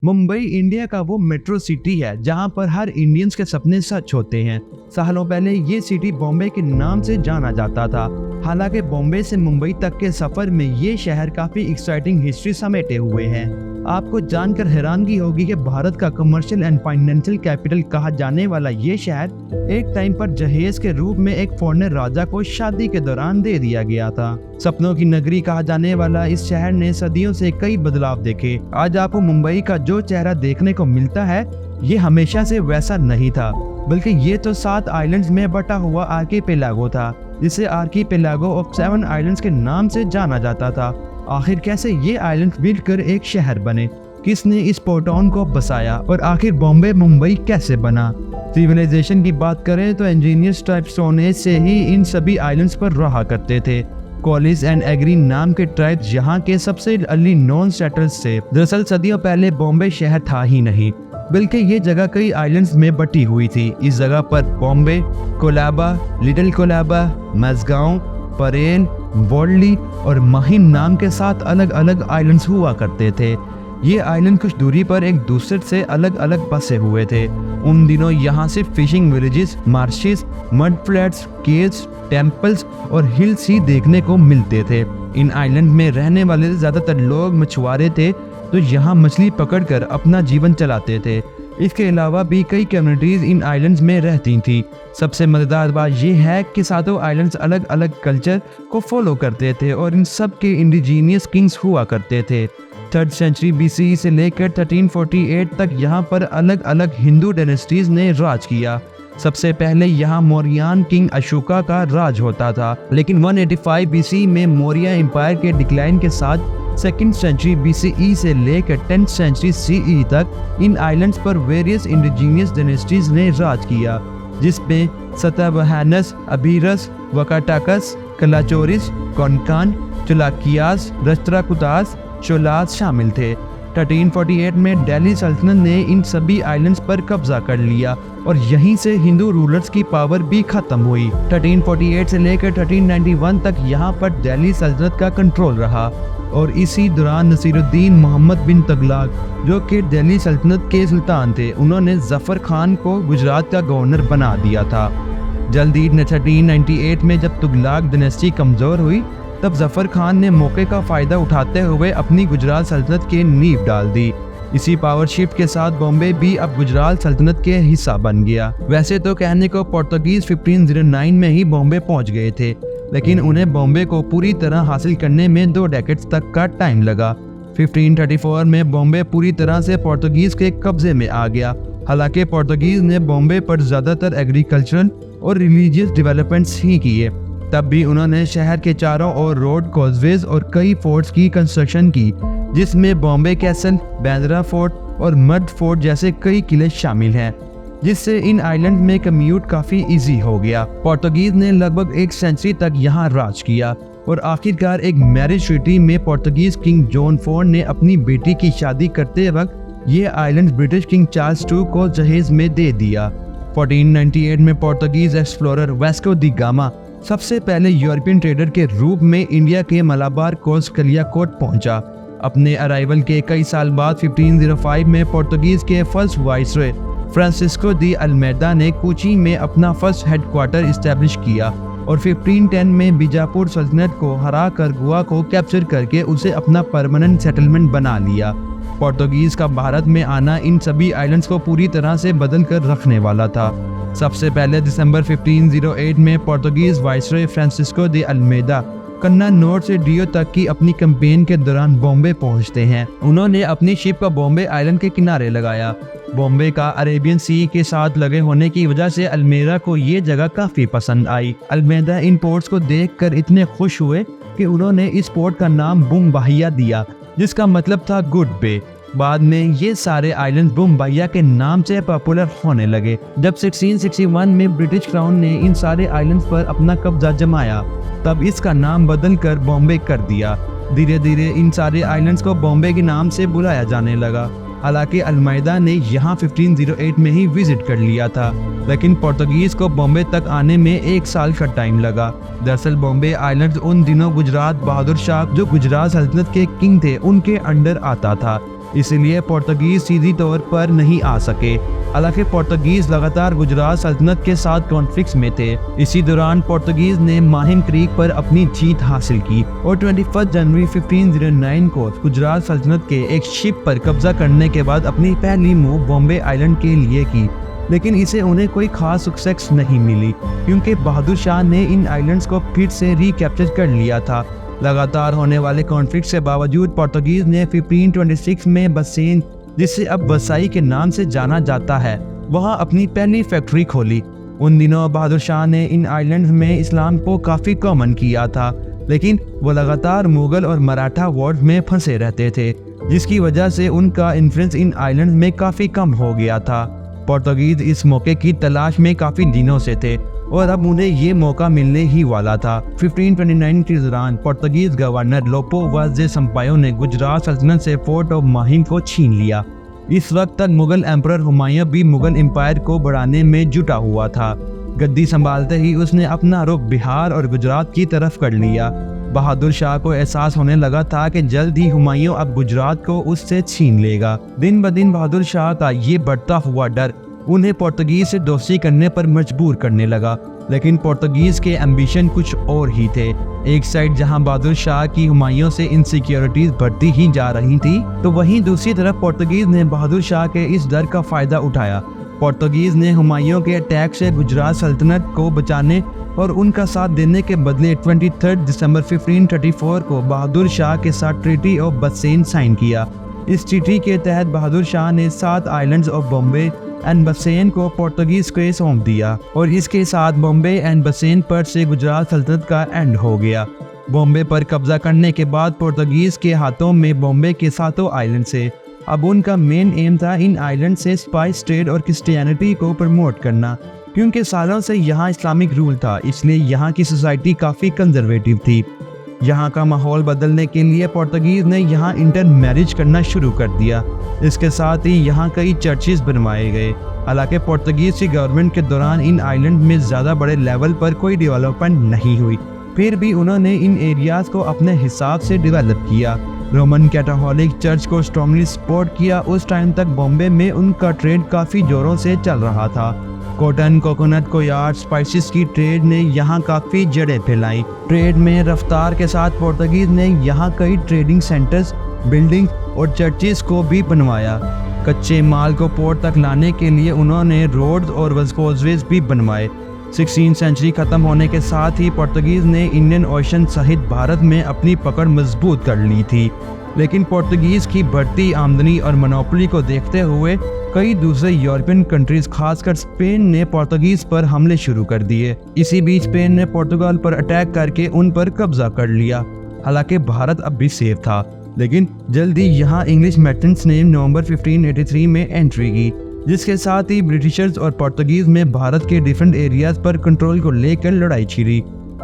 Mumbai India का वो metro city है जहां पर हर इंडियंस के सपने सच होते हैं। सालों पहले ये सिटी बॉम्बे के नाम से जाना जाता था। हालांकि बॉम्बे से मुंबई तक के सफर में ये शहर काफी एक्साइटिंग हिस्ट्री समेटे हुए हैं। आपको जानकर हैरानगी होगी कि भारत का कमर्शियल एंड फाइनेंशियल कैपिटल कहा जाने वाला ये शहर एक टाइम पर जहेज के रूप में एक फॉरेनर राजा को शादी के दौरान दे दिया गया था। सपनों की नगरी कहा जाने वाला इस शहर ने सदियों से कई बदलाव देखे। आज आपको मुंबई का जो चेहरा देखने को मिलता है ये हमेशा से वैसा नहीं था, बल्कि ये तो 7 आइलैंड्स में बटा हुआ आर्कीपेलागो था, जिसे आर्कीपेलागो ऑफ 7 आइलैंड्स के नाम से जाना जाता था। आखिर कैसे ये आइलैंड मिलकर एक शहर बने, किसने इस पोर्टाउन को बसाया और आखिर बॉम्बे मुंबई कैसे बना। सिविलाइजेशन की बात करें तो इंजीनियर्स टाइप स्टोन एज से ही इन सभी आइलैंड्स पर रहा करते थे। कॉलिस एंड एग्री नाम के ट्राइब्स यहाँ के सबसे अर्ली नॉन सेटल्स थे। दरअसल सदियों पहले बॉम्बे शहर था ही नहीं, बल्कि ये जगह कई आइलैंड्स में बटी हुई थी। इस जगह पर बॉम्बे, कोलाबा, लिटिल कोलाबा, मजगांव, परेल, वॉडली और महिम नाम के 7 अलग अलग आइलैंड्स हुआ करते थे। ये आइलैंड कुछ दूरी पर एक दूसरे से अलग अलग बसे हुए थे। उन दिनों यहाँ से fishing villages, marches, mud flats, caves, temples और हिल्स ही देखने को मिलते थे। इन आइलैंड में रहने वाले ज्यादातर लोग मछुआरे थे, तो यहाँ मछली पकड़कर अपना जीवन चलाते थे। इसके अलावा भी कई कम्युनिटीज इन आइलैंड्स में रहती थी। सबसे मजेदार बात यह है कि सातों आइलैंड्स अलग अलग कल्चर को फॉलो करते थे और इन सब के इंडिजीनियस किंग्स हुआ करते थे। 3rd सेंचुरी BCE से लेकर 1348 तक यहाँ पर अलग अलग हिंदू डायनेस्टीज ने राज किया। सबसे पहले यहाँ मौर्यन किंग अशोका का राज होता था, लेकिन 185 BCE में मौर्य एम्पायर के डिक्लाइन के साथ 2nd सेंचुरी BCE से लेकर 10th सेंचुरी CE तक इन आइलैंड्स पर वेरियस इंडिजीनियस डायनेस्टीज ने राज किया, जिसमें सतवाहनस, अबीरस, वकाटाकस, कलाचोरिस, कोनकान, चुलाकियास, राष्ट्रकूटास, चोलास शामिल थे। 1348 में दिल्ली सल्तनत ने इन सभी आइलैंड्स पर कब्जा कर लिया और यहीं से हिंदू रूलर्स की पावर भी खत्म हुई। 1348 से लेकर 1391 तक यहाँ पर दिल्ली सल्तनत का कंट्रोल रहा और इसी दौरान नसीरुद्दीन मोहम्मद बिन तुगलक, जो कि दिल्ली सल्तनत के सुल्तान थे, उन्होंने जफर खान को गुजरात का गवर्नर बना दिया था। जल्दी 1398 में जब तुगलक डायनेस्टी कमजोर हुई, तब जफर खान ने मौके का फायदा उठाते हुए अपनी गुजरात सल्तनत की नींव डाल दी। इसी पावर शिफ्ट के साथ बॉम्बे भी अब गुजरात सल्तनत के हिस्सा बन गया। वैसे तो कहने को पोर्तुगीज 1509 में ही बॉम्बे पहुंच गए थे, लेकिन उन्हें बॉम्बे को पूरी तरह हासिल करने में 2 डेकेड्स तक का टाइम लगा। 1534 में बॉम्बे पूरी तरह से पोर्तुगीज के कब्जे में आ गया। हालांकि पोर्तुगीज ने बॉम्बे पर ज्यादातर एग्रीकल्चरल और रिलीजियस डेवलपमेंट्स ही किए। तब भी उन्होंने शहर के चारों ओर रोड, कॉजवेज और कई फोर्ट्स की कंस्ट्रक्शन की, जिसमें बॉम्बे कैसल, बांद्रा फोर्ट और मड फोर्ट जैसे कई किले शामिल हैं, जिससे इन आइलैंड में कम्यूट काफी इजी हो गया। पोर्तुगीज ने लगभग 1 सेंचुरी तक यहाँ राज किया और आखिरकार एक मैरिज ट्रीटी में पोर्तुगीज किंग जॉन IV ने अपनी बेटी की शादी करते वक्त ये island British king Charles II को जहेज में दे दिया। 1498 में पोर्तुगीज एक्सप्लोरर वास्को दी गामा सबसे पहले यूरोपियन ट्रेडर के रूप में इंडिया के मलाबार कोस्ट कलियाकोट पहुंचा। अपने अराइवल के कई साल बाद 1505 में पोर्तुगीज के फर्स्ट वाइसरॉय फ्रांसिस्को दी अल्मेदा ने कोची में अपना फर्स्ट हेडक्वार्टर इस्टेब्लिश किया और 1510 में बीजापुर सल्तनत को हराकर गोवा को कैप्चर करके उसे अपना परमानेंट सेटलमेंट बना लिया। पोर्तुगीज का भारत में आना इन सभी आइलैंड्स को पूरी तरह से बदल कर रखने वाला था। सबसे पहले दिसंबर 1508 में पोर्तुगीज वाइसरॉय फ्रांसिस्को दी अल्मेदा कन्ना नॉर्थ से डियो तक की अपनी कैंपेन के दौरान बॉम्बे पहुंचते हैं। उन्होंने अपनी शिप को बॉम्बे आइलैंड के किनारे लगाया। बॉम्बे का अरेबियन सी के साथ लगे होने की वजह से अल्मेदा को ये जगह काफी पसंद आई। अल्मेदा इन पोर्ट्स को देखकर इतने खुश हुए कि उन्होंने इस पोर्ट का नाम बुम्बाहिया दिया, जिसका मतलब था गुड बे। बाद में ये सारे आइलैंड बुम्बाहिया के नाम से पॉपुलर होने लगे। जब 1661 में ब्रिटिश क्राउन ने इन सारे आइलैंड्स पर अपना कब्जा जमाया, तब इसका नाम बदल कर बॉम्बे कर दिया। धीरे धीरे इन सारे आइलैंड्स को बॉम्बे के नाम से बुलाया जाने लगा। हालांकि अल्मेदा ने यहाँ 1508 में ही विजिट कर लिया था, लेकिन पोर्तुगीज को बॉम्बे तक आने में 1 साल का टाइम लगा। दरअसल बॉम्बे आइलैंड्स उन दिनों गुजरात बहादुर शाह, जो गुजरात सल्तनत के किंग थे, उनके अंडर आता था। इसलिए पोर्तुगीज सीधी तौर पर नहीं आ सके। हालांकि पोर्तुगीज लगातार गुजरात सल्तनत के साथ कॉन्फ्लिक्ट्स में थे। इसी दौरान पोर्तुगीज ने माहिम क्रीक पर अपनी जीत हासिल की और 21 जनवरी 1509 को गुजरात सल्तनत के एक शिप पर कब्जा करने के बाद अपनी पहली मूव बॉम्बे आइलैंड के लिए की। लेकिन इसे उन्हें कोई खास सक्सेस नहीं मिली, क्योंकि बहादुर शाह ने इन आइलैंड्स को फिर से रिकैप्चर कर लिया था। लगातार होने वाले कॉन्फ्लिक्ट के बावजूद पोर्तुगीज ने 1526 में बसेन, जिसे अब बसाई के नाम से जाना जाता है, वहां अपनी पहली फैक्ट्री खोली। उन दिनों बहादुर शाह ने इन आइलैंड्स में इस्लाम को काफ़ी कॉमन किया था, लेकिन वो लगातार मुगल और मराठा वॉर्स में फंसे रहते थे, जिसकी वजह से उनका इन्फ्लुएंस इन आइलैंड्स में काफ़ी कम हो गया था। पोर्तुगीज इस मौके की तलाश में काफ़ी दिनों से थे और अब उन्हें ये मौका मिलने ही वाला था। 1529 के दौरान पोर्तुगीज गवर्नर लोपो वाज दे संपायो ने गुजरात सल्तनत से फोर्ट ऑफ माहिम को छीन लिया। इस वक्त तक मुगल एम्परर हुमायूं भी मुगल एम्पायर को बढ़ाने में जुटा हुआ था। गद्दी संभालते ही उसने अपना रुख बिहार और गुजरात की तरफ कर लिया। बहादुर शाह को एहसास होने लगा था कि जल्द ही हुमायूं अब गुजरात को उससे छीन लेगा। दिन ब दिन बहादुर शाह का ये बढ़ता हुआ डर उन्हें पोर्तुगीज से दोस्ती करने पर मजबूर करने लगा। लेकिन पोर्तुगीज के एम्बिशन कुछ और ही थे। एक साइड जहां बहादुर शाह की हुमायूं से इनसिक्योरिटीज बढ़ती ही जा रही थी, तो वहीं दूसरी तरफ पोर्तुगीज ने बहादुर शाह के इस डर का फायदा उठाया। पोर्तुगीज ने हुमायूं के अटैक से गुजरात सल्तनत को बचाने और उनका साथ देने के बदले 23 दिसंबर 1534 को बहादुर शाह के साथ ट्रीटी ऑफ बसेन साइन किया। इस ट्रीटी के तहत बहादुर शाह ने 7 आइलैंड्स ऑफ बॉम्बे एंड बसेन को पोर्तुगीज को सौंप दिया और इसके साथ बॉम्बे एंड बसेन पर से गुजरात सल्तनत का एंड हो गया। बॉम्बे पर कब्जा करने के बाद पोर्तुगीज के हाथों में बॉम्बे के 7 आइलैंड से। अब उनका मेन एम था इन आइलैंड से स्पाइस ट्रेड और क्रिश्चियनिटी को प्रमोट करना, क्योंकि सालों से यहाँ इस्लामिक रूल था, इसलिए यहाँ की सोसाइटी काफ़ी कंजर्वेटिव थी। यहाँ का माहौल बदलने के लिए पोर्तुगीज ने यहाँ इंटर मैरिज करना शुरू कर दिया। इसके साथ ही यहाँ कई चर्चेज बनवाए गए। हालांकि पोर्तुगीज की गवर्नमेंट के दौरान इन आइलैंड में ज़्यादा बड़े लेवल पर कोई डेवलपमेंट नहीं हुई, फिर भी उन्होंने इन एरियाज़ को अपने हिसाब से डेवलप किया। रोमन कैथोलिक चर्च को स्ट्रांगली सपोर्ट किया। उस टाइम तक बॉम्बे में उनका ट्रेड काफ़ी ज़ोरों से चल रहा था। कॉटन, कोकोनट, कोयार, स्पाइसेस की ट्रेड ने यहाँ काफ़ी जड़ें फैलाई। ट्रेड में रफ्तार के साथ पोर्तुगीज ने यहाँ कई ट्रेडिंग सेंटर्स, बिल्डिंग और चर्चेस को भी बनवाया। कच्चे माल को पोर्ट तक लाने के लिए उन्होंने रोड्स और कॉजवेज भी बनवाए। 16वीं सेंचुरी खत्म होने के साथ ही पोर्तुगीज ने इंडियन ओशन सहित भारत में अपनी पकड़ मजबूत कर ली थी। लेकिन पोर्तुगीज की बढ़ती आमदनी और मोनोपोली को देखते हुए कई दूसरे यूरोपियन कंट्रीज, खासकर स्पेन ने पोर्तुगीज पर हमले शुरू कर दिए। इसी बीच स्पेन ने पुर्तगाल पर अटैक करके उन पर कब्जा कर लिया। हालांकि भारत अब भी सेफ था, लेकिन जल्दी यहाँ इंग्लिश मर्चेंट्स ने नवंबर 1583 में एंट्री की, जिसके साथ ही ब्रिटिशर्स और पोर्तुगीज में भारत के डिफरेंट एरियाज पर कंट्रोल को लेकर लड़ाई छिड़ी।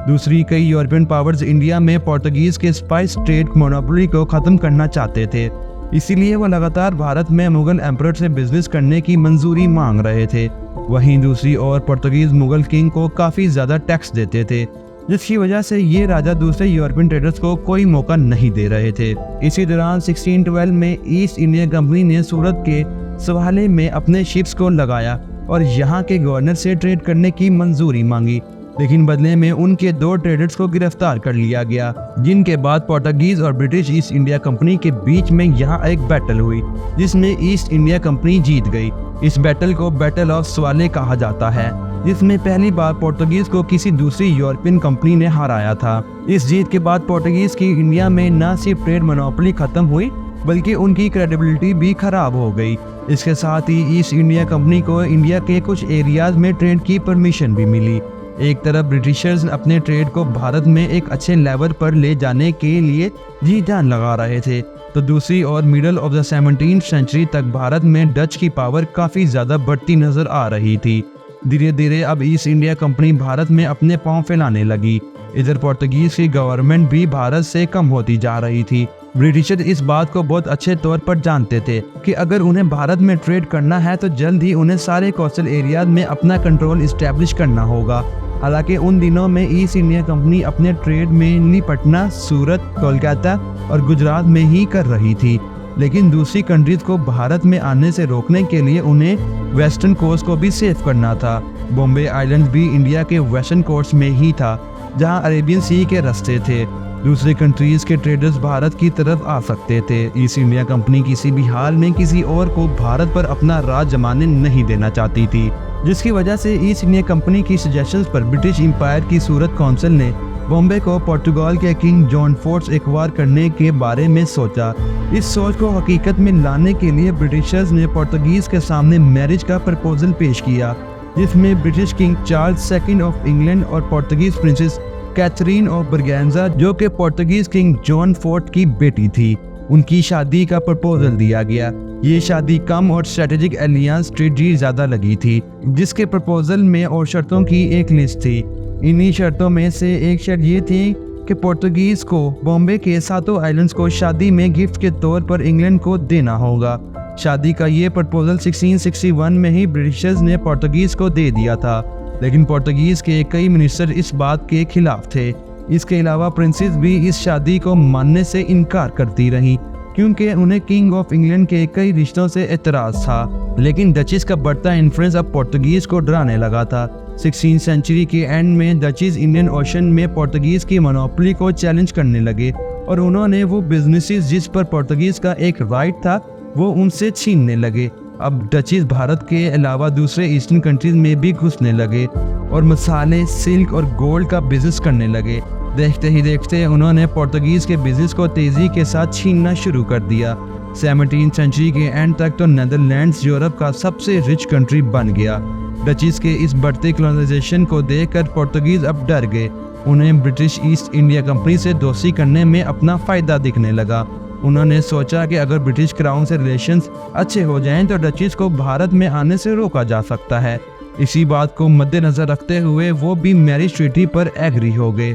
दूसरी कई यूरोपियन पावर्स इंडिया में पोर्तुगीज के स्पाइस ट्रेड मोनोपोली को खत्म करना चाहते थे, इसीलिए वो लगातार भारत में मुगल एम्परर से बिजनेस करने की मंजूरी मांग रहे थे। वहीं दूसरी ओर पोर्तुगीज मुगल किंग को काफ़ी ज़्यादा टैक्स देते थे, जिसकी वजह से ये राजा दूसरे यूरोपियन ट्रेडर्स को कोई मौका नहीं दे रहे थे। इसी दौरान 1612 में ईस्ट इंडिया कंपनी ने सूरत के सवाले में अपने शिप्स को लगाया और यहाँ के गवर्नर से ट्रेड करने की मंजूरी मांगी, लेकिन बदले में उनके 2 ट्रेडर्स को गिरफ्तार कर लिया गया, जिनके बाद पोर्तुगीज और ब्रिटिश ईस्ट इंडिया कंपनी के बीच में यहाँ एक बैटल हुई, जिसमें ईस्ट इंडिया कंपनी जीत गई। इस बैटल को बैटल ऑफ सवाले कहा जाता है, जिसमें पहली बार पोर्तुगीज को किसी दूसरी यूरोपियन कंपनी ने हराया था। इस जीत के बाद पोर्तुगीज की इंडिया में न सिर्फ ट्रेड मोनोपोली खत्म हुई, बल्कि उनकी क्रेडिबिलिटी भी खराब हो गई। इसके साथ ही ईस्ट इंडिया कंपनी को इंडिया के कुछ एरियाज में ट्रेड की परमिशन भी मिली। एक तरफ ब्रिटिशर्स अपने ट्रेड को भारत में एक अच्छे लेवल पर ले जाने के लिए जी जान लगा रहे थे, तो दूसरी ओर मिडल ऑफ द 17वीं सेंचुरी तक भारत में डच की पावर काफ़ी ज़्यादा बढ़ती नज़र आ रही थी। धीरे धीरे अब ईस्ट इंडिया कंपनी भारत में अपने पांव फैलाने लगी। इधर पोर्तुगीज की गवर्नमेंट भी भारत से कम होती जा रही थी। ब्रिटिशर इस बात को बहुत अच्छे तौर पर जानते थे कि अगर उन्हें भारत में ट्रेड करना है तो जल्द ही उन्हें सारे कोस्टल एरियाज में अपना कंट्रोल इस्टेब्लिश करना होगा। हालांकि उन दिनों में ईस्ट इंडिया कंपनी अपने ट्रेड में पटना, सूरत, कोलकाता और गुजरात में ही कर रही थी। लेकिन दूसरी कंट्रीज को भारत में आने से रोकने के लिए उन्हें वेस्टर्न कोस्ट को भी सेव करना था। बॉम्बे आइलैंड भी इंडिया के वेस्टर्न कोस्ट में ही था, जहां अरेबियन सी के रास्ते थे। दूसरे कंट्रीज के ट्रेडर्स भारत की तरफ आ सकते थे। ईस्ट इंडिया कंपनी किसी भी हाल में किसी और को भारत पर अपना राज जमाने नहीं देना चाहती थी, जिसकी वजह से ईस्ट इंडिया कंपनी की सजेशंस पर ब्रिटिश एम्पायर की सूरत काउंसिल ने बॉम्बे को पोर्टुगाल के किंग जॉन फोर्थ एक्वायर करने के बारे में सोचा। इस सोच को हकीकत में लाने के लिए ब्रिटिशर्स ने पोर्तुगीज के सामने मैरिज का प्रपोजल पेश किया, जिसमें British king Charles second of England और पोर्तुगीज प्रिंसेस कैथरीन ऑफ बर्गेंजा, जो कि पोर्तुगीज किंग जॉन फोर्थ की बेटी थी, उनकी शादी का प्रपोजल दिया गया। ये शादी कम और स्ट्रेटेजिक एलियंस ट्रीटी ज्यादा लगी थी, जिसके प्रपोजल में और शर्तों की एक लिस्ट थी। इन्हीं शर्तों में से एक शर्त ये थी कि पोर्तुगीज को बॉम्बे के सातों आइलैंड्स को शादी में गिफ्ट के तौर पर इंग्लैंड को देना होगा। शादी का ये प्रपोजल 1661 में ही ब्रिटिशर्स ने पोर्तुगीज को दे दिया था, लेकिन पोर्तुगीज के कई मिनिस्टर इस बात के खिलाफ थे। इसके अलावा प्रिंसेस भी इस शादी को मानने से इनकार करती रहीं, क्योंकि उन्हें किंग ऑफ इंग्लैंड के कई रिश्तों से एतराज था। लेकिन डचेस का बढ़ता इन्फ्लुएंस अब पोर्तुगीज को डराने लगा था। 16वीं सेंचुरी के एंड में डचेस इंडियन ओशन में पोर्तुगीज की मोनोपोली को चैलेंज करने लगे और उन्होंने वो बिजनेसेस जिस पर पोर्तुगीज का एक राइट था वो उनसे छीनने लगे। अब डचेस भारत के अलावा दूसरे ईस्टर्न कंट्रीज में भी घुसने लगे और मसाले, सिल्क और गोल्ड का बिजनेस करने लगे। देखते ही देखते उन्होंने पोर्तुगीज के बिजनेस को तेजी के साथ छीनना शुरू कर दिया। 17वीं सेंचुरी के एंड तक तो नेदरलैंड्स यूरोप का सबसे रिच कंट्री बन गया। डचेस के इस बढ़ते कॉलोनाइजेशन को देखकर पोर्तुगीज अब डर गए। उन्हें ब्रिटिश ईस्ट इंडिया कंपनी से दोस्ती करने में अपना फायदा दिखने लगा। उन्होंने सोचा कि अगर ब्रिटिश क्राउन से रिलेशंस अच्छे हो जाएं तो डचेस को भारत में आने से रोका जा सकता है। इसी बात को मद्देनजर रखते हुए वो भी मैरिज ट्रीटी पर एग्री हो गए।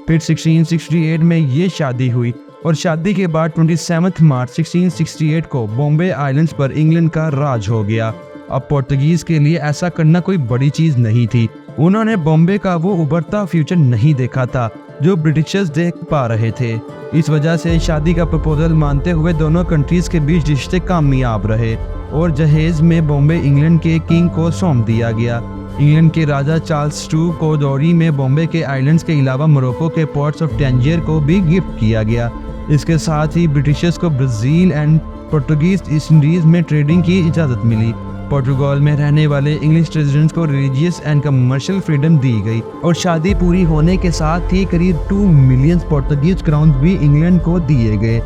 फिर 1668 में ये शादी हुई और शादी के बाद 27 मार्च 1668 को बॉम्बे आइलैंड्स पर इंग्लैंड का राज हो गया। अब पोर्तुगीज के लिए ऐसा करना कोई बड़ी चीज नहीं थी। उन्होंने बॉम्बे का वो उभरता फ्यूचर नहीं देखा था जो ब्रिटिशर्स देख पा रहे थे। इस वजह से शादी का प्रपोजल मानते हुए दोनों कंट्रीज के बीच रिश्ते कामयाब रहे और जहेज में बॉम्बे इंग्लैंड के किंग को सौंप दिया गया। इंग्लैंड के राजा चार्ल्स II को दौरी में बॉम्बे के आइलैंड्स के अलावा मोरक्को के पोर्ट्स ऑफ टैंजियर को भी गिफ्ट किया गया। इसके साथ ही ब्रिटिशर्स को Brazil and Portuguese east Indies में ट्रेडिंग की इजाज़त मिली। पोर्टुगाल में रहने वाले इंग्लिश रेजिडेंट्स को रिलीजियस एंड कमर्शियल फ्रीडम दी गई और शादी पूरी होने के साथ ही करीब 2 मिलियन पोर्तुगीज क्राउन भी इंग्लैंड को दिए गए।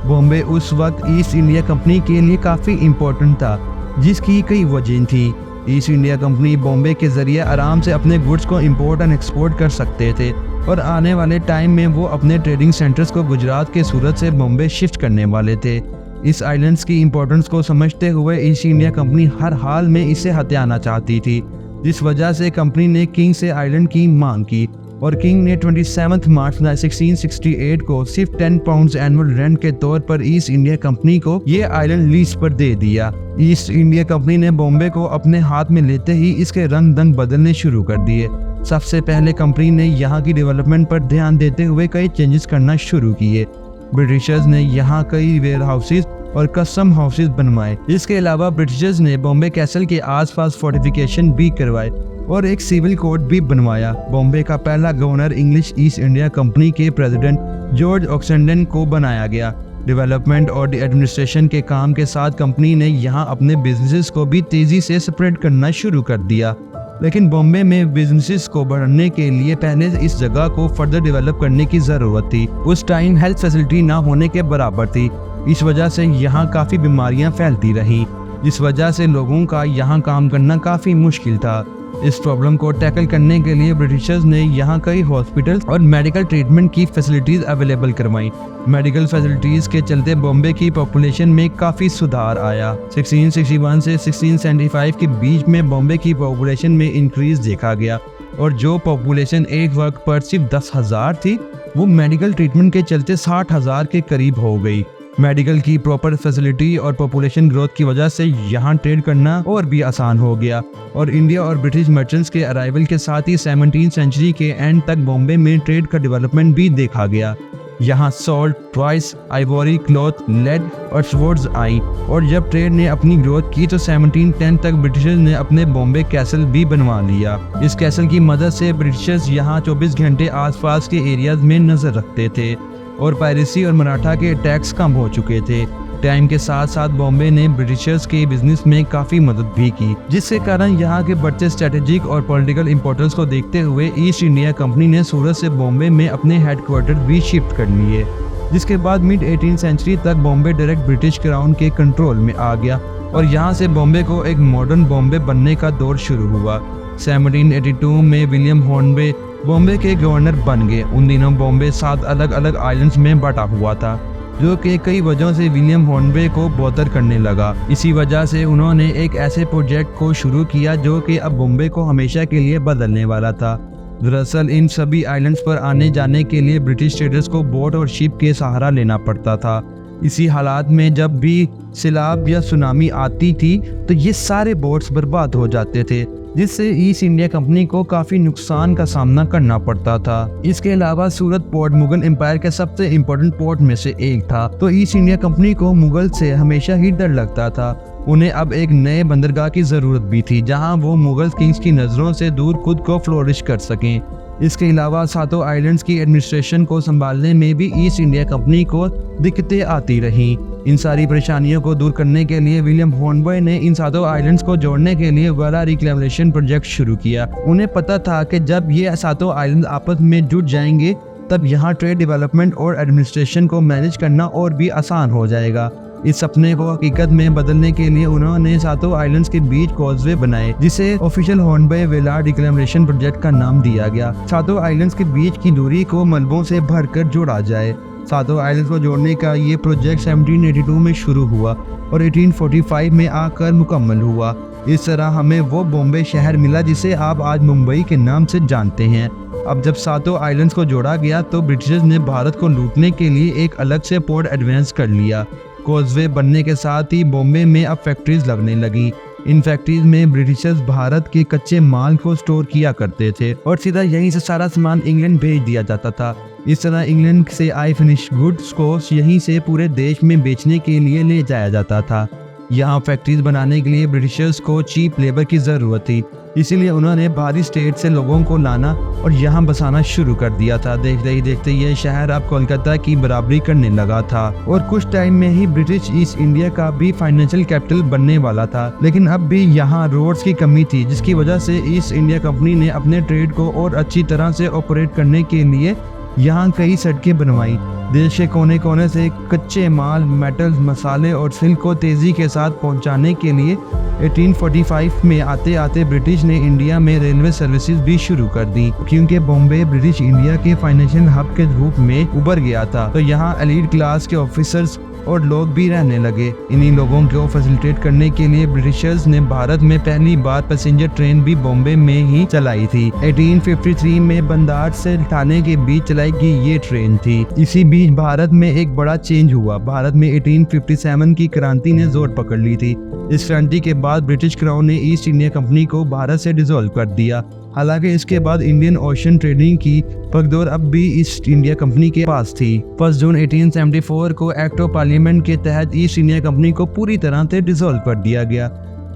बॉम्बे उस वक्त ईस्ट इंडिया कंपनी के लिए काफ़ी इम्पोर्टेंट था, जिसकी कई वजह थी। ईस्ट इंडिया कंपनी बॉम्बे के जरिए आराम से अपने गुड्स को इंपोर्ट एंड एक्सपोर्ट कर सकते थे और आने वाले टाइम में वो अपने ट्रेडिंग सेंटर्स को गुजरात के सूरत से बॉम्बे शिफ्ट करने वाले थे। इस आइलैंड्स की इंपॉर्टेंस को समझते हुए ईस्ट इंडिया कंपनी हर हाल में इसे हथियाना चाहती थी, जिस वजह से कंपनी ने किंग से आइलैंड की मांग की और किंग ने 27 मार्च 1668 को सिर्फ 10 पाउंड्स एनुअल रेंट के तौर पर ईस्ट इंडिया कंपनी को ये आइलैंड लीज पर दे दिया। ईस्ट इंडिया कंपनी ने बॉम्बे को अपने हाथ में लेते ही इसके रंग ढंग बदलने शुरू कर दिए। सबसे पहले कंपनी ने यहाँ की डेवलपमेंट पर ध्यान देते हुए कई चेंजेस करना शुरू किए। ब्रिटिशर्स ने यहाँ कई वेयर हाउसेज और कस्टम हाउसेज बनवाए। इसके अलावा ब्रिटिशर्स ने बॉम्बे कैसल के आसपास फोर्टिफिकेशन भी करवाए और एक सिविल कोड भी बनवाया। बॉम्बे का पहला governor English east India company के प्रेसिडेंट जॉर्ज ऑक्सेंडन को बनाया गया। डेवलपमेंट और एडमिनिस्ट्रेशन के काम के साथ कंपनी ने यहाँ अपने बिजनेसेस को भी तेजी से स्प्रेड करना शुरू कर दिया। लेकिन बॉम्बे में बिजनेसेस को बढ़ाने के लिए पहले इस जगह को फर्दर डेवलप करने की ज़रूरत थी। उस टाइम हेल्थ फैसिलिटी ना होने के बराबर थी। इस वजह से यहाँ काफ़ी बीमारियाँ फैलती रहीं, जिस वजह से लोगों का यहाँ काम करना काफ़ी मुश्किल था। इस प्रॉब्लम को टैकल करने के लिए ब्रिटिशर्स ने यहाँ कई हॉस्पिटल्स और मेडिकल ट्रीटमेंट की फैसिलिटीज़ अवेलेबल करवाई। मेडिकल फैसिलिटीज़ के चलते बॉम्बे की पॉपुलेशन में काफ़ी सुधार आया। 1661 से 1675 के बीच में बॉम्बे की पॉपुलेशन में इंक्रीज देखा गया और जो पॉपुलेशन एक वक्त पर सिर्फ 10,000 थी वो मेडिकल ट्रीटमेंट के चलते 60,000 के करीब हो गई। मेडिकल की प्रॉपर फैसिलिटी और पॉपुलेशन ग्रोथ की वजह से यहाँ ट्रेड करना और भी आसान हो गया और इंडिया और ब्रिटिश मर्चेंट्स के अराइवल के साथ ही 17वीं सेंचुरी के एंड तक बॉम्बे में ट्रेड का डेवलपमेंट भी देखा गया। यहाँ सॉल्ट, ट्वाइस, आइवरी, क्लॉथ, लेड और स्वर्ड्स आई। और जब ट्रेड ने अपनी ग्रोथ की तो 1710 तक ब्रिटिशर्स ने अपने बॉम्बे कैसल भी बनवा लिया। इस कैसल की मदद से ब्रिटिशर्स यहाँ 24 घंटे आसपास के एरियाज में नजर रखते थे और पायरेसी और मराठा के अटैक्स कम हो चुके थे। टाइम के साथ साथ बॉम्बे ने ब्रिटिशर्स के बिजनेस में काफी मदद भी की, जिसके कारण यहाँ के बढ़ते स्ट्रेटेजिक और पॉलिटिकल इंपॉर्टेंस को देखते हुए ईस्ट इंडिया कंपनी ने सूरत से बॉम्बे में अपने हेडक्वार्टर भी शिफ्ट कर लिए, जिसके बाद मिड 18th सेंचुरी तक बॉम्बे डायरेक्ट ब्रिटिश क्राउन के कंट्रोल में आ गया और यहाँ से बॉम्बे को एक मॉडर्न बॉम्बे बनने का दौर शुरू हुआ। 1782 में विलियम हॉर्नबे बॉम्बे के गवर्नर बन गए। उन दिनों बॉम्बे 7 अलग अलग आइलैंड्स में बटा हुआ था, जो कि कई वजहों से विलियम हॉर्नबे को बॉदर करने लगा। इसी वजह से उन्होंने एक ऐसे प्रोजेक्ट को शुरू किया जो कि अब बॉम्बे को हमेशा के लिए बदलने वाला था। दरअसल इन सभी आइलैंड्स पर आने जाने के लिए ब्रिटिश ट्रेडर्स को बोट और शिप के सहारा लेना पड़ता था। इसी हालात में जब भी सैलाब या सुनामी आती थी तो ये सारे बोट्स बर्बाद हो जाते थे, जिससे ईस्ट इंडिया कंपनी को काफी नुकसान का सामना करना पड़ता था। इसके अलावा सूरत पोर्ट मुगल एम्पायर के सबसे इम्पोर्टेंट पोर्ट में से एक था, तो ईस्ट इंडिया कंपनी को मुगल से हमेशा ही डर लगता था। उन्हें अब एक नए बंदरगाह की जरूरत भी थी जहां वो मुगल किंग्स की नजरों से दूर खुद को फ्लोरिश कर सकें। इसके अलावा सातों आइलैंड्स की एडमिनिस्ट्रेशन को संभालने में भी ईस्ट इंडिया कंपनी को दिक्कतें आती रहीं। इन सारी परेशानियों को दूर करने के लिए विलियम हॉर्नबे ने इन सातों आइलैंड्स को जोड़ने के लिए बड़ा रिक्लेमेशन प्रोजेक्ट शुरू किया। उन्हें पता था कि जब ये सातों आइलैंड आपस में जुड़ जाएंगे तब यहाँ ट्रेड डेवलपमेंट और एडमिनिस्ट्रेशन को मैनेज करना और भी आसान हो जाएगा। इस सपने को हकीकत में बदलने के लिए उन्होंने सातों आइलैंड्स के बीच कॉजवे बनाए, जिसे ऑफिशियल हॉर्नबे वेलार रिक्लेमेशन प्रोजेक्ट का नाम दिया गया। सातों आइलैंड्स के बीच की दूरी को मलबों से भरकर जोड़ा जाए। सातों आइलैंड्स को जोड़ने का ये प्रोजेक्ट 1782 में शुरू हुआ और 1845 में आकर मुकम्मल हुआ। इस तरह हमें वो बॉम्बे शहर मिला जिसे आप आज मुंबई के नाम से जानते हैं। अब जब सातों आइलैंड्स को जोड़ा गया तो ब्रिटिशर्स ने भारत को लूटने के लिए एक अलग से पोर्ट एडवांस कर लिया। कॉजवे बनने के साथ ही बॉम्बे में अब फैक्ट्रीज लगने लगी। इन फैक्ट्रीज में ब्रिटिशर्स भारत के कच्चे माल को स्टोर किया करते थे और सीधा यहीं से सारा सामान इंग्लैंड भेज दिया जाता था। इस तरह इंग्लैंड से आए फिनिश गुड्स को यहीं से पूरे देश में बेचने के लिए ले जाया जाता था। यहाँ फैक्ट्रीज बनाने के लिए ब्रिटिशर्स को चीप लेबर की ज़रूरत थी, इसीलिए उन्होंने बाहरी स्टेट से लोगों को लाना और यहाँ बसाना शुरू कर दिया था। देखते ही देखते ये शहर अब कोलकाता की बराबरी करने लगा था और कुछ टाइम में ही ब्रिटिश ईस्ट इंडिया का भी फाइनेंशियल कैपिटल बनने वाला था। लेकिन अब भी यहाँ रोड्स की कमी थी, जिसकी वजह से ईस्ट इंडिया कंपनी ने अपने ट्रेड को और अच्छी तरह से ऑपरेट करने के लिए यहाँ कई सड़कें बनवाई। देश के कोने कोने से कच्चे माल, मेटल्स, मसाले और सिल्क को तेज़ी के साथ पहुँचाने के लिए 1845 में आते आते ब्रिटिश ने इंडिया में रेलवे सर्विसेज भी शुरू कर दी। क्योंकि बॉम्बे ब्रिटिश इंडिया के फाइनेंशियल हब के रूप में उभर गया था, तो यहाँ एलीट क्लास के ऑफिसर्स और लोग भी रहने लगे। इन्हीं लोगों को फैसिलिटेट करने के लिए ब्रिटिशर्स ने भारत में पहली बार पैसेंजर ट्रेन भी बॉम्बे में ही चलाई थी। 1853 में बंदार से ठाणे के बीच चलाई गई ये ट्रेन थी। इसी बीच भारत में एक बड़ा चेंज हुआ। भारत में 1857 की क्रांति ने जोर पकड़ ली थी। इस क्रांति के बाद ब्रिटिश क्राउन ने ईस्ट इंडिया कंपनी को भारत से डिसॉल्व कर दिया। हालांकि इसके बाद इंडियन ओशन ट्रेडिंग की भगदौड़ अब भी ईस्ट इंडिया कंपनी के पास थी। 1 जून 1874 को एक्ट ऑफ पार्लियामेंट के तहत ईस्ट इंडिया कंपनी को पूरी तरह से डिसॉल्व कर दिया गया।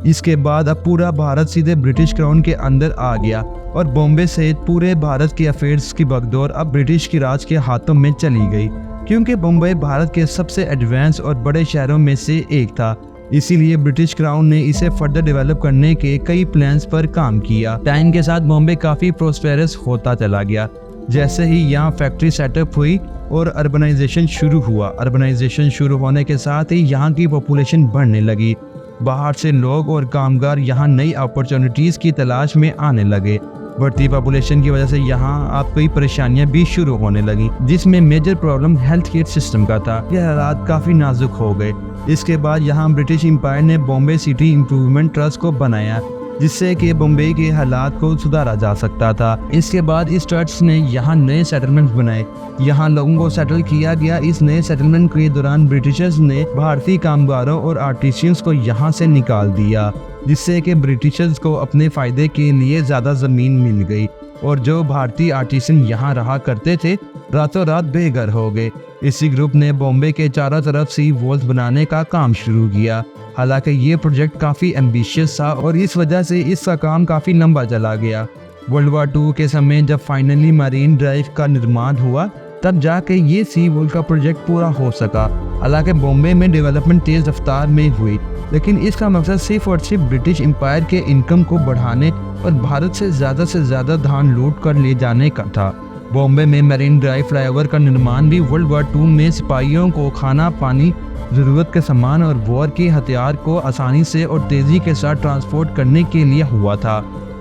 इसके बाद अब पूरा भारत सीधे ब्रिटिश क्राउन के अंदर आ गया और बॉम्बे सहित पूरे भारत के अफेयर्स की भगदौड़ अब ब्रिटिश की राज के हाथों में चली गई। क्योंकि बॉम्बे भारत के सबसे एडवांस और बड़े शहरों में से एक था, इसीलिए ब्रिटिश क्राउन ने इसे फर्दर डेवलप करने के कई प्लान्स पर काम किया। टाइम के साथ बॉम्बे काफ़ी प्रोस्पेरस होता चला गया। जैसे ही यहाँ फैक्ट्री सेटअप हुई और अर्बनाइजेशन शुरू हुआ। अर्बनाइजेशन शुरू होने के साथ ही यहाँ की पॉपुलेशन बढ़ने लगी। बाहर से लोग और कामगार यहाँ नई अपॉर्चुनिटीज़ की तलाश में आने लगे। बढ़ती पॉपुलेशन की वजह से यहाँ आप कई परेशानियां भी शुरू होने लगी, जिसमें major problem health care system का था। यह हालात काफ़ी नाजुक हो गए। इसके बाद यहाँ ब्रिटिश एम्पायर ने बॉम्बे सिटी इम्प्रूवमेंट ट्रस्ट को बनाया, जिससे कि बॉम्बे के हालात को सुधारा जा सकता था। इसके बाद इस ट्रस्ट ने यहाँ नए सेटलमेंट्स बनाए। यहाँ लोगों को सेटल किया गया। इस नए सेटलमेंट के दौरान ब्रिटिशर्स ने भारतीय कामगारों और आर्टिशियंस को यहाँ से निकाल दिया, जिससे कि ब्रिटिशर्स को अपने फ़ायदे के लिए ज़्यादा ज़मीन मिल गई और जो भारतीय आर्टिसन यहाँ रहा करते थे रातों रात बेघर हो गए। इसी ग्रुप ने बॉम्बे के चारों तरफ सी वॉल्स बनाने का काम शुरू किया। हालांकि ये प्रोजेक्ट काफ़ी एम्बिशियस था और इस वजह से इसका काम काफ़ी लंबा चला गया। वर्ल्ड वार 2 के समय जब फाइनली मरीन ड्राइव का निर्माण हुआ तब जाके ये सी वॉल का प्रोजेक्ट पूरा हो सका। हालांकि बॉम्बे में डेवलपमेंट तेज़ रफ्तार में हुई, लेकिन इसका मकसद सिर्फ और सिर्फ ब्रिटिश एम्पायर के इनकम को बढ़ाने और भारत से ज़्यादा धान लूट कर ले जाने का था। बॉम्बे में मरीन ड्राइव फ्लाईओवर का निर्माण भी वर्ल्ड वार 2 में सिपाहियों को खाना पानी, ज़रूरत के सामान और वॉर के हथियार को आसानी से और तेज़ी के साथ ट्रांसपोर्ट करने के लिए हुआ था।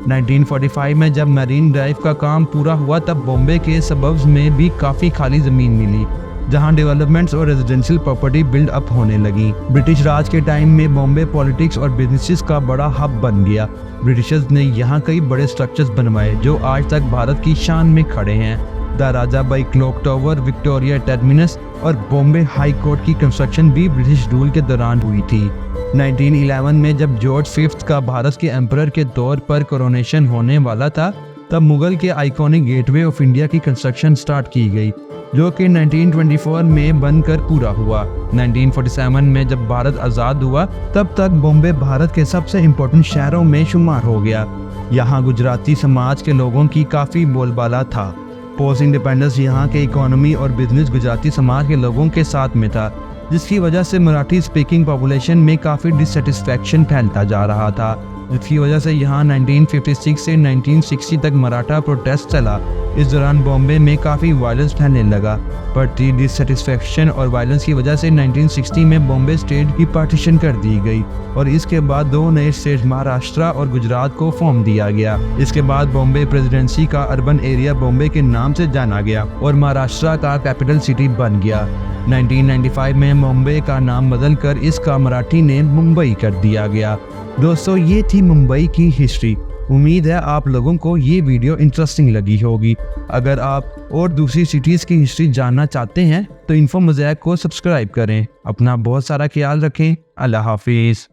1945 में जब मरीन ड्राइव का काम पूरा हुआ तब बॉम्बे के सबर्ब्स में भी काफ़ी खाली ज़मीन मिली, जहां डेवलपमेंट्स और रेजिडेंशियल प्रॉपर्टी बिल्ड अप होने लगी। ब्रिटिश राज के टाइम में बॉम्बे पॉलिटिक्स और बिजनेसेस का बड़ा हब बन गया। ब्रिटिशर्स ने यहाँ कई बड़े स्ट्रक्चर्स बनवाए जो आज तक भारत की शान में खड़े हैं। The Raja by clock tower, Victoria terminus और बॉम्बे हाई कोर्ट की कंस्ट्रक्शन भी ब्रिटिश रूल के दौरान हुई थी। 1911 में जब जॉर्ज फिफ्थ का भारत के एम्परर के तौर पर कोरोनेशन होने वाला था तब मुगल के आइकॉनिक गेटवे ऑफ इंडिया की कंस्ट्रक्शन स्टार्ट की गई, जो कि 1924 में बनकर पूरा हुआ। 1947 में जब भारत आज़ाद हुआ तब तक बॉम्बे भारत के सबसे इम्पोर्टेंट शहरों में शुमार हो गया। यहाँ गुजराती समाज के लोगों की काफ़ी बोलबाला था। पोस्ट इंडिपेंडेंस यहाँ के इकोनॉमी और बिजनेस गुजराती समाज के लोगों के साथ में था, जिसकी वजह से मराठी स्पीकिंग पॉपुलेशन में काफ़ी डिससेटिस्फैक्शन फैलता जा रहा था, जिसकी वजह से यहाँ 1956 से 1960 तक मराठा प्रोटेस्ट चला। इस दौरान बॉम्बे में काफ़ी वायलेंस फैलने लगा। बढ़ती डिससेटिस्फैक्शन और वायलेंस की वजह से 1960 में बॉम्बे स्टेट की पार्टीशन कर दी गई और इसके बाद 2 नए स्टेट महाराष्ट्र और गुजरात को फॉर्म दिया गया। इसके बाद बॉम्बे प्रेसिडेंसी का अर्बन एरिया बॉम्बे के नाम से जाना गया और महाराष्ट्र का कैपिटल सिटी बन गया। 1995 में बॉम्बे का नाम बदलकर इसका मराठी नेम मुंबई कर दिया गया। दोस्तों, ये थी मुंबई की हिस्ट्री। उम्मीद है आप लोगों को ये वीडियो इंटरेस्टिंग लगी होगी। अगर आप और दूसरी सिटीज़ की हिस्ट्री जानना चाहते हैं तो इन्फो मोज़ैक को सब्सक्राइब करें। अपना बहुत सारा ख्याल रखें। अल्लाह हाफिज़।